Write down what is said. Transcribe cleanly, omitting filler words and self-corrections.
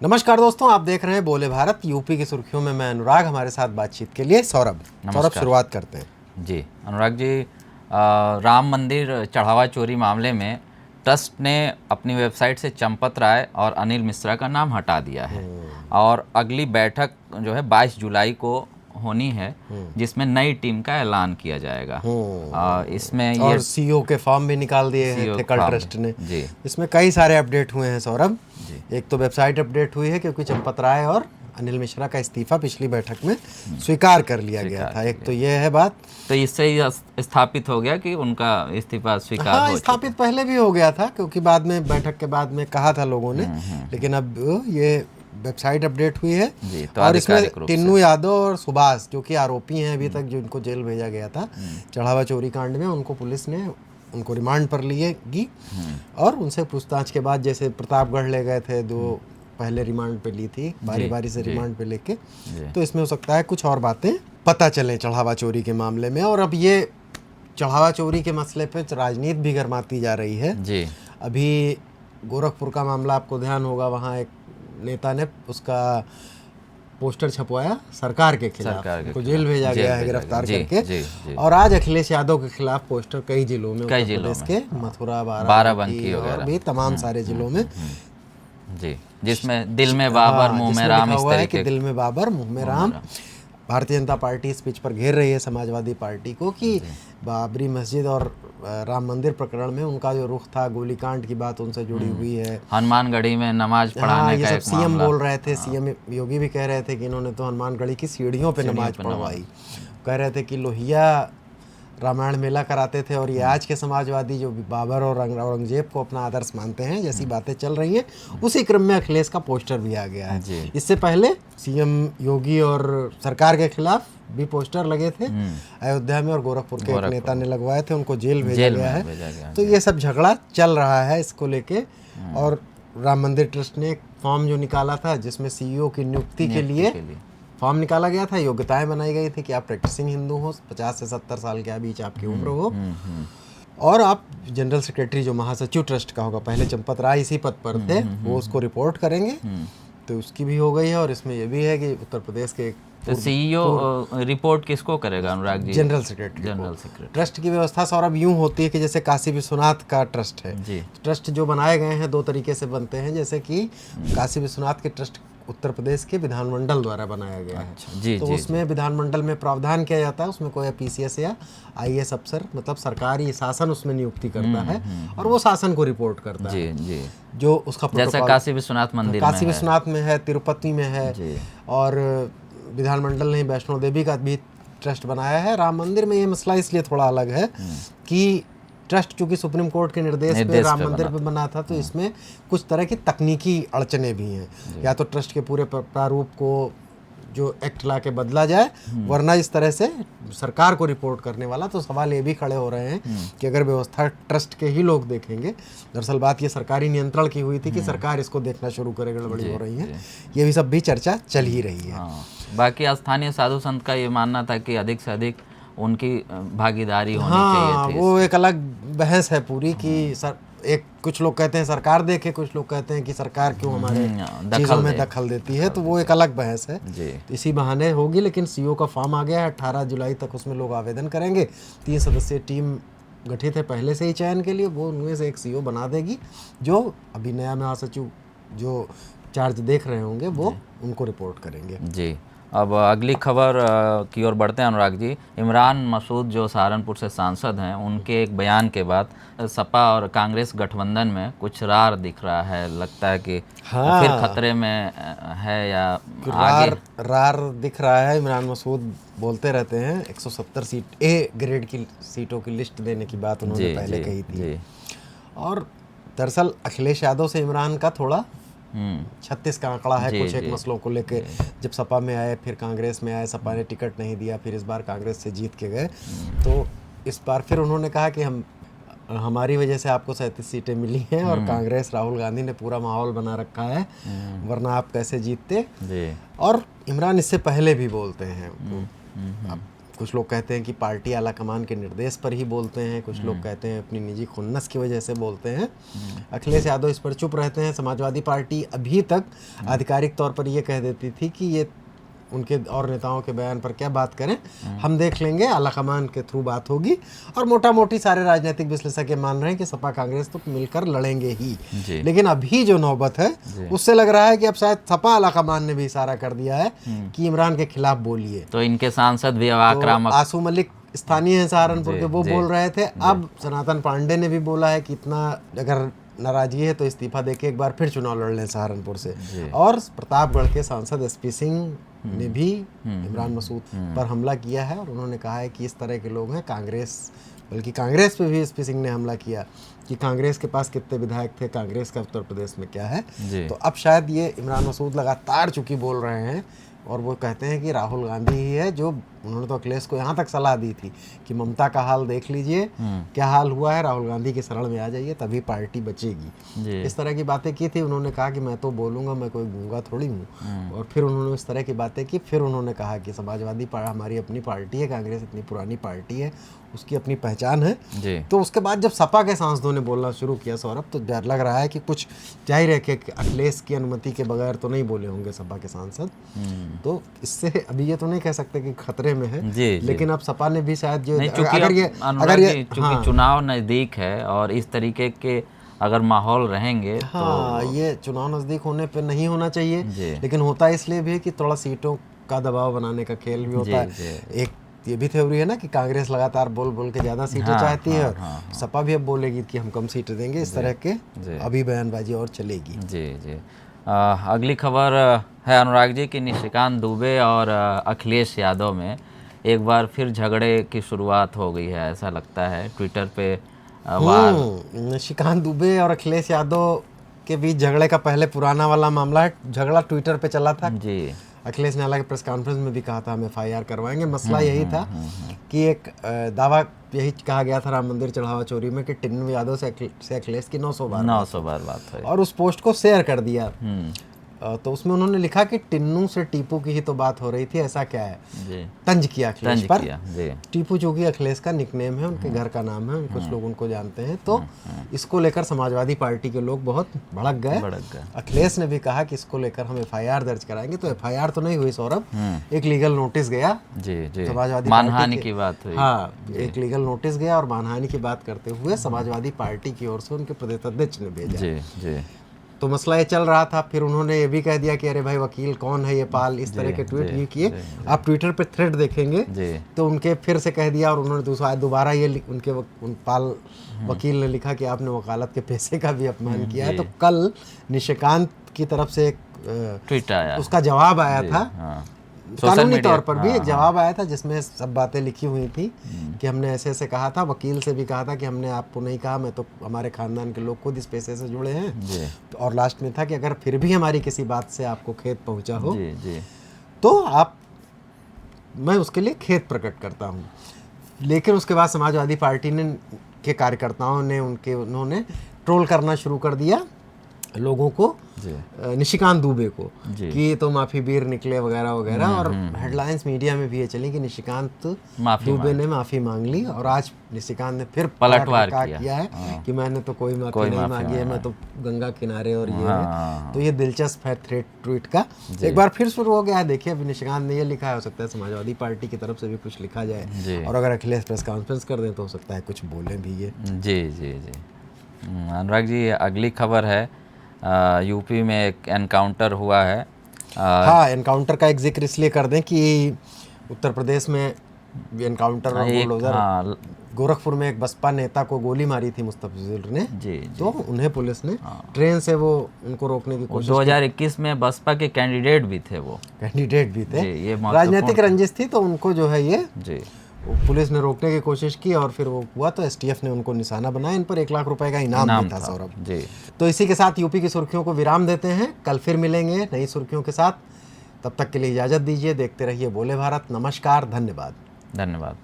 नमस्कार दोस्तों, आप देख रहे हैं बोले भारत। यूपी की सुर्खियों में मैं अनुराग, हमारे साथ बातचीत के लिए सौरभ। शुरुआत करते हैं। जी अनुराग जी, राम मंदिर चढ़ावा चोरी मामले में ट्रस्ट ने अपनी वेबसाइट से चंपत राय और अनिल मिश्रा का नाम हटा दिया है और अगली बैठक जो है 22 जुलाई को होनी है, जिसमें नई टीम का ऐलान किया जाएगा। इसमें और ये सीईओ के फॉर्म भी निकाल दिए हैं थे कल ट्रस्ट ने। इसमें कई सारे अपडेट हुए हैं सौरभ। एक तो वेबसाइट अपडेट हुई है क्योंकि चंपत राय और अनिल मिश्रा का इस्तीफा पिछली बैठक में स्वीकार कर लिया गया था। एक तो ये है बात, तो इससे ही स्थापित हो गया कि उनका इस्तीफा स्वीकार हो स्थापित पहले भी हो गया था क्योंकि बाद में बैठक के बाद में कहा था लोगों ने, लेकिन अब ये वेबसाइट अपडेट हुई है। तो और इसमें टिन्नू यादव और सुभाष जो कि आरोपी हैं अभी तक, जो इनको जेल भेजा गया था चढ़ावा चोरी कांड में, उनको पुलिस ने उनको रिमांड पर लिएगी और उनसे पूछताछ के बाद, जैसे प्रतापगढ़ ले गए थे, दो पहले रिमांड पे ली थी, बारी बारी से रिमांड पे लेके, तो इसमें हो सकता है कुछ और बातें पता चलें चढ़ावा चोरी के मामले में। और अब ये चढ़ावा चोरी के मसले पे राजनीति भी गरमाती जा रही है जी। अभी गोरखपुर का मामला आपको ध्यान होगा, वहाँ एक नेता ने उसका पोस्टर छपवाया सरकार के खिलाफ, उनको जेल भेजा गया है गिरफ्तार करके। और आज अखिलेश यादव के खिलाफ पोस्टर कई जिलों में, उत्तर प्रदेश के मथुरा, बाराबंकी और भी तमाम सारे जिलों में जी, जिसमें दिल में बाबर मुंह में राम, इस तरीके कि दिल में बाबर मुंह में राम। भारतीय जनता पार्टी इस पिच पर घेर रही है समाजवादी पार्टी को कि बाबरी मस्जिद और राम मंदिर प्रकरण में उनका जो रुख था, गोलीकांड की बात उनसे जुड़ी हुई है, हनुमानगढ़ी में नमाज पढ़ाने ये सब सीएम बोल रहे थे। सीएम योगी भी कह रहे थे कि इन्होंने तो हनुमानगढ़ी की सीढ़ियों पे नमाज पढ़वाई। कह रहे थे कि लोहिया रामायण मेला कराते थे और ये आज के समाजवादी जो बाबर और औरंगजेब को अपना आदर्श मानते हैं, जैसी बातें चल रही हैं, उसी क्रम में अखिलेश का पोस्टर भी आ गया है। इससे पहले सीएम योगी और सरकार के खिलाफ भी पोस्टर लगे थे अयोध्या में, और गोरखपुर के एक नेता ने लगवाए थे, उनको जेल भेजा गया है। तो ये सब झगड़ा चल रहा है इसको लेके। और राम मंदिर ट्रस्ट ने एक फॉर्म जो निकाला था, जिसमें सीईओ की नियुक्ति के लिए फॉर्म निकाला गया था, योग्यताएं बनाई गई थी कि आप प्रैक्टिसिंग हिंदू हो, 50 से 70 साल के बीच आपकी उम्र हो, और आप जनरल सेक्रेटरी जो महासचिव ट्रस्ट का होगा, पहले चंपत राय इसी पद पर थे, वो उसको रिपोर्ट करेंगे। तो उसकी भी हो गई है। और इसमें यह भी है कि उत्तर प्रदेश के तो सीईओ रिपोर्ट किसको करेगा Anurag ji? General secretary. Trust की व्यवस्था सौरभ यूं होती है कि जैसे काशी विश्वनाथ का ट्रस्ट है जी। ट्रस्ट जो बनाए गए हैं दो तरीके से बनते हैं, जैसे कि काशी विश्वनाथ के ट्रस्ट उत्तर प्रदेश के विधानमंडल द्वारा बनाया गया है। जी, तो उसमें विधानमंडल में प्रावधान किया जाता है, उसमें कोई पीसीएस या आईएएस अफसर, मतलब सरकारी शासन उसमें नियुक्ति करता है और वो शासन को रिपोर्ट करता है। जी। जो उसका जैसे काशी विश्वनाथ मंदिर, काशी विश्वनाथ में है, तिरुपति में है, और विधानमंडल ने वैष्णो देवी का भी ट्रस्ट बनाया है। राम मंदिर में ये मसला इसलिए थोड़ा अलग है कि ट्रस्ट चूंकि सुप्रीम कोर्ट के निर्देश पे राम मंदिर पे बना था, तो इसमें कुछ तरह की तकनीकी अड़चने भी हैं। या तो ट्रस्ट के पूरे प्रारूप को जो एक्ट ला के बदला जाए, वरना इस तरह से सरकार को रिपोर्ट करने वाला। तो सवाल ये भी खड़े हो रहे हैं कि अगर व्यवस्था ट्रस्ट के ही लोग देखेंगे, दरअसल बात ये सरकारी नियंत्रण की हुई थी कि सरकार इसको देखना शुरू करे, गड़बड़ी हो रही है, ये भी सब भी चर्चा चल ही रही है। बाकी स्थानीय साधु संत का ये मानना था कि अधिक से अधिक उनकी भागीदारी होनी चाहिए थी। वो एक अलग बहस है पूरी कि एक कुछ लोग कहते हैं सरकार देखे, कुछ लोग कहते हैं कि सरकार क्यों हमारे चीज़ों में दखल देती है, तो वो एक अलग बहस है। तो इसी बहाने होगी। लेकिन सीईओ का फॉर्म आ गया है, 18 जुलाई तक उसमें लोग आवेदन करेंगे। 3 सदस्यीय टीम गठित है पहले से ही चयन के लिए, वो उनमें से एक सीईओ बना देगी, जो अभी नया महासचिव जो चार्ज देख रहे होंगे वो उनको रिपोर्ट करेंगे। जी। अब अगली खबर की ओर बढ़ते हैं अनुराग जी। इमरान मसूद जो सहारनपुर से सांसद हैं, उनके एक बयान के बाद सपा और कांग्रेस गठबंधन में कुछ रार दिख रहा है। लगता है कि फिर खतरे में है या रार दिख रहा है। इमरान मसूद बोलते रहते हैं 170 सीट ए ग्रेड की सीटों की लिस्ट देने की बात उन्होंने पहले कही थी। और दरअसल अखिलेश यादव से इमरान का थोड़ा 36 का आंकड़ा है कुछ एक मसलों को लेके। जब सपा में आए, फिर कांग्रेस में आए, सपा ने टिकट नहीं दिया, फिर इस बार कांग्रेस से जीत के गए, तो इस बार फिर उन्होंने कहा कि हमारी वजह से आपको 37 सीटें मिली हैं और कांग्रेस, राहुल गांधी ने पूरा माहौल बना रखा है, वरना आप कैसे जीतते। और इमरान इससे पहले भी बोलते हैं, कुछ लोग कहते हैं कि पार्टी आला कमान के निर्देश पर ही बोलते हैं, कुछ लोग कहते हैं अपनी निजी खुन्नस की वजह से बोलते हैं। अखिलेश यादव इस पर चुप रहते हैं। समाजवादी पार्टी अभी तक आधिकारिक तौर पर ये कह देती थी कि ये उनके और नेताओं के बयान पर क्या बात करें, हम देख लेंगे, आला कमान के थ्रू बात होगी। और मोटा मोटी सारे राजनीतिक विश्लेषक मान रहे हैं कि सपा कांग्रेस तो मिलकर लड़ेंगे ही। लेकिन अभी जो नौबत है उससे लग रहा है कि अब शायद सपा आला कमान ने भी इशारा कर दिया है कि इमरान के खिलाफ बोलिए। तो इनके सांसद भी आक्रामक, आसू मलिक स्थानीय हैं सहारनपुर के, वो बोल रहे थे। अब सनातन पांडे ने भी बोला है कि इतना अगर नाराजगी है तो इस्तीफा देके एक बार फिर चुनाव लड़ लें सहारनपुर से। और प्रतापगढ़ के सांसद एसपी सिंह ने भी इमरान मसूद पर हमला किया है और उन्होंने कहा है कि इस तरह के लोग हैं। कांग्रेस, बल्कि कांग्रेस पे भी एसपी सिंह ने हमला किया कि कांग्रेस के पास कितने विधायक थे, कांग्रेस का उत्तर प्रदेश में क्या है। तो अब शायद ये इमरान मसूद लगातार चूंकि बोल रहे हैं और वो कहते हैं कि राहुल गांधी ही है जो, उन्होंने तो अखिलेश को यहाँ तक सलाह दी थी कि ममता का हाल देख लीजिए क्या हाल हुआ है, राहुल गांधी की शरण में आ जाइए तभी पार्टी बचेगी। इस तरह की बातें की थी। उन्होंने कहा कि मैं तो बोलूँगा, मैं कोई गूंगा थोड़ी हूँ। और फिर उन्होंने इस तरह की बातें की। फिर उन्होंने कहा कि समाजवादी हमारी अपनी पार्टी है, कांग्रेस इतनी पुरानी पार्टी है, उसकी अपनी पहचान है। तो उसके बाद जब सपा के सांसदों ने बोलना शुरू किया सौरभ, तो डर लग रहा है कि कुछ जाहिर है कि अखिलेश की अनुमति के बगैर तो नहीं बोले होंगे सपा के सांसद। तो इससे अभी ये तो नहीं कह सकते कि खतरे में है, लेकिन अब सपा ने भी शायद जो अगर ये चूंकि चुनाव नजदीक है और इस तरीके के अगर माहौल रहेंगे तो ये चुनाव नजदीक होने पे नहीं होना चाहिए, लेकिन होता इसलिए भी है कि थोड़ा सीटों का दबाव बनाने का खेल भी होता है। एक ये भी थ्योरी है ना कि कांग्रेस लगातार बोल बोल के ज़्यादा सीटें चाहती है, और सपा भी अब बोलेगी कि हम कम सीटें देंगे। इस तरह के अभी बयानबाजी और चलेगी। जी। अगली खबर है अनुराग जी कि निशिकांत दुबे और अखिलेश यादव में एक बार फिर झगड़े की शुरुआत हो गई है, ऐसा लगता है। ट्विटर पे निशिकांत दुबे और अखिलेश यादव के बीच झगड़े का पहले पुराना वाला मामला है, झगड़ा ट्विटर पे चला था जी। अखिलेश ने हालांकि प्रेस कॉन्फ्रेंस में भी कहा था हम FIR करवाएंगे। मसला यही था कि एक दावा यही कहा गया था राम मंदिर चढ़ावा चोरी में कि टिन्नू यादव से अखिलेश की 900 बार बात हुई और उस पोस्ट को शेयर कर दिया। तो उसमें उन्होंने लिखा कि टिन्नू से टीपू की ही तो बात हो रही थी, ऐसा क्या है जी। तंज किया अखिलेश पर। टीपू जो कि अखिलेश का निकनेम है, उनके घर का नाम है, कुछ लोग उनको जानते हैं। तो इसको लेकर समाजवादी पार्टी के लोग बहुत भड़क गए। अखिलेश ने भी कहा कि इसको लेकर हम FIR दर्ज कराएंगे। तो FIR तो नहीं हुई सौरभ, एक लीगल नोटिस गया जी। समाजवादी मानहानि की बात हुई। हाँ, एक लीगल नोटिस गया और मानहानि की बात करते हुए समाजवादी पार्टी की ओर से उनके प्रदेश अध्यक्ष ने भेजा। तो मसला ये चल रहा था। फिर उन्होंने ये भी कह दिया कि अरे भाई वकील कौन है ये पाल, इस तरह के ट्वीट ये किए। आप ट्विटर पे थ्रेड देखेंगे तो उनके फिर से कह दिया और उन्होंने दोबारा ये उनके पाल वकील ने लिखा कि आपने वकालत के पैसे का भी अपमान किया है। तो कल निशिकांत की तरफ से एक ट्वीट आया, उसका जवाब आया था, कानूनी तौर पर भी एक जवाब आया था जिसमें सब बातें लिखी हुई थी कि हमने ऐसे ऐसे कहा था। वकील से भी कहा था कि हमने आपको नहीं कहा, मैं तो हमारे खानदान के लोग खुद इस पेशे से जुड़े हैं। और लास्ट में था कि अगर फिर भी हमारी किसी बात से आपको खेद पहुंचा हो तो आप, मैं उसके लिए खेद प्रकट करता हूं। लेकिन उसके बाद समाजवादी पार्टी ने के कार्यकर्ताओं ने उन्होंने ट्रोल करना शुरू कर दिया लोगों को, निशिकांत दुबे को, कि तो माफी वीर निकले वगैरह वगैरह। और हेडलाइंस मीडिया में भी ये चली कि निशिकांत दुबे ने माफी मांग ली और आज निशिकांत ने फिर पलटवार किया है कि मैंने तो कोई माफी नहीं मांगी है, मैं तो गंगा किनारे और ये है। तो ये दिलचस्प है थ्रेड ट्वीट का, एक बार फिर शुरू हो गया है। देखिए अभी निशिकांत ने ये लिखा है, हो सकता है समाजवादी पार्टी की तरफ से भी कुछ लिखा जाए और अगर अखिलेश प्रेस कॉन्फ्रेंस कर दें तो हो सकता है कुछ बोले भी ये। जी। अनुराग जी अगली खबर है यूपी में एक एनकाउंटर हुआ है। हाँ, एनकाउंटर का एक जिक्र इसलिए कर दें कि उत्तर प्रदेश में एनकाउंटर और बुलडोजर, गोरखपुर में एक बसपा नेता को गोली मारी थी मुस्तफिजुर ने जी। तो उन्हें पुलिस ने ट्रेन से वो उनको रोकने की कोशिश 2021 में बसपा के कैंडिडेट भी थे, वो कैंडिडेट भी थे, ये राजनीतिक रंजिश थी। तो उनको जो है ये जी पुलिस ने रोकने की कोशिश की और फिर वो हुआ तो STF ने उनको निशाना बनाया। इन पर 1 लाख रुपए का इनाम भी था सौरभ जी। तो इसी के साथ यूपी की सुर्खियों को विराम देते हैं, कल फिर मिलेंगे नई सुर्खियों के साथ। तब तक के लिए इजाज़त दीजिए, देखते रहिए बोले भारत। नमस्कार, धन्यवाद।